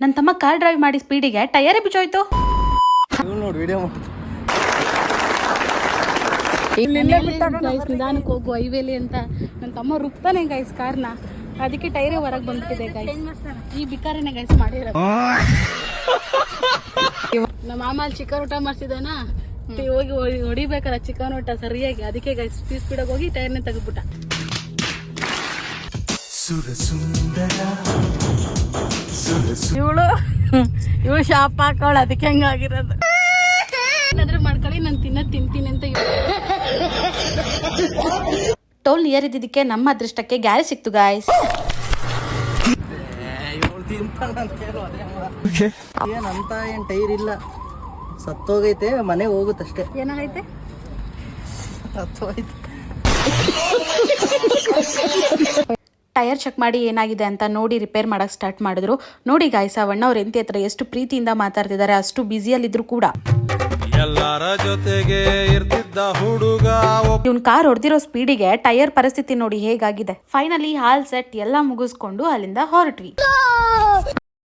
ನನ್ನ ತಮ್ಮ car drive ಮಾಡಿ ಸ್ಪೀಡಿಗೆ ಟೈರೇ ಬಿಚ್ಚೋಯ್ತು. ನೋಡಿ ವಿಡಿಯೋ ನಿಧಾನಕ್ಕೆ ಹೋಗು ಹೈವೇಲಿ ಅಂತ ನನ್ನ ತಮ್ಮ ರುಬ್ತಾನೆ ಗೈಸ್ ಕಾರ್ನ, ಅದಕ್ಕೆ ಟೈರೇ ಹೊರಗೆ ಬಂದ್ಬಿಟ್ಟಿದೆ ಗೈಸ್. ಈ ಬಿಕಾರಿನೇ ಗೈಸ್ ಮಾಡಿರೋ. ನಮ್ಮ ಮಾಮ ಅಲ್ಲಿ ಚಿಕನ್ ಊಟ ಮಾಡ್ತಿದ್ದಾನ, ಹೋಗಿ ಹೊಡಿಬೇಕಲ್ಲ ಚಿಕನ್ ಊಟ ಸರಿಯಾಗಿ, ಅದಕ್ಕೆ ಗೈಸ್ ಸ್ಪೀಡಾಗಿ ಹೋಗಿ ಟೈರ್ನೇ ತೆಗೆದ್ಬಿಟ್ಟ. ಇವಳು ಶಾಪ್ ಹಾಕೋಳ, ಅದಕ್ಕೆ ಹಂಗಾಗಿರೋದು. ಏನಾದ್ರೂ ಮಾಡ್ಕೊಳ್ಳಿ, ನಾನು ತಿಂತೀನಿ ಅಂತ. ಟೋಲ್ ನಿಯರ್ ಇದ್ದಿದ್ದಕ್ಕೆ ನಮ್ಮ ಅದೃಷ್ಟಕ್ಕೆ ಗ್ಯಾರೇಜ್ ಸಿಕ್ತು ಗಾಯ್ಸ್. ಏನಂತ ಏನ್ ಟೈರ್ ಇಲ್ಲ, ಸತ್ತೋಗೈತೆ, ಮನೆಗೆ ಹೋಗುತ್ತಷ್ಟೇ. ಏನಾಗೈತೆ? ಸತ್ತೋಗೈತೆ. ಟೈರ್ ಚೆಕ್ ಮಾಡಿ ಏನಾಗಿದೆ ಅಂತ ನೋಡಿ ರಿಪೇರ್ ಮಾಡಕ್ ಸ್ಟಾರ್ಟ್ ಮಾಡಿದ್ರು. ನೋಡಿ ಗಾಯ್ಸ್, ಅವಣ್ಣ ಅವ್ರ ಎಂತಿ ಹತ್ರ ಎಷ್ಟು ಪ್ರೀತಿಯಿಂದ ಮಾತಾಡ್ತಿದ್ದಾರೆ, ಅಷ್ಟು ಬ್ಯುಸಿಯಲ್ಲಿದ್ರು ಕೂಡ. ಎಲ್ಲರ ಜೊತೆಗೆ ಇರ್ತಿದ್ದ ಹುಡುಗ ಇವ್ನ್ ಕಾರ್ ಹೊಡೆದಿರೋ ಸ್ಪೀಡಿಗೆ ಟೈರ್ ಪರಿಸ್ಥಿತಿ ನೋಡಿ ಹೇಗಾಗಿದೆ. ಫೈನಲಿ ಹಾಲ್ ಸೆಟ್ ಎಲ್ಲ ಮುಗಿಸ್ಕೊಂಡು ಅಲ್ಲಿಂದ ಹೊರಟ್ವಿ.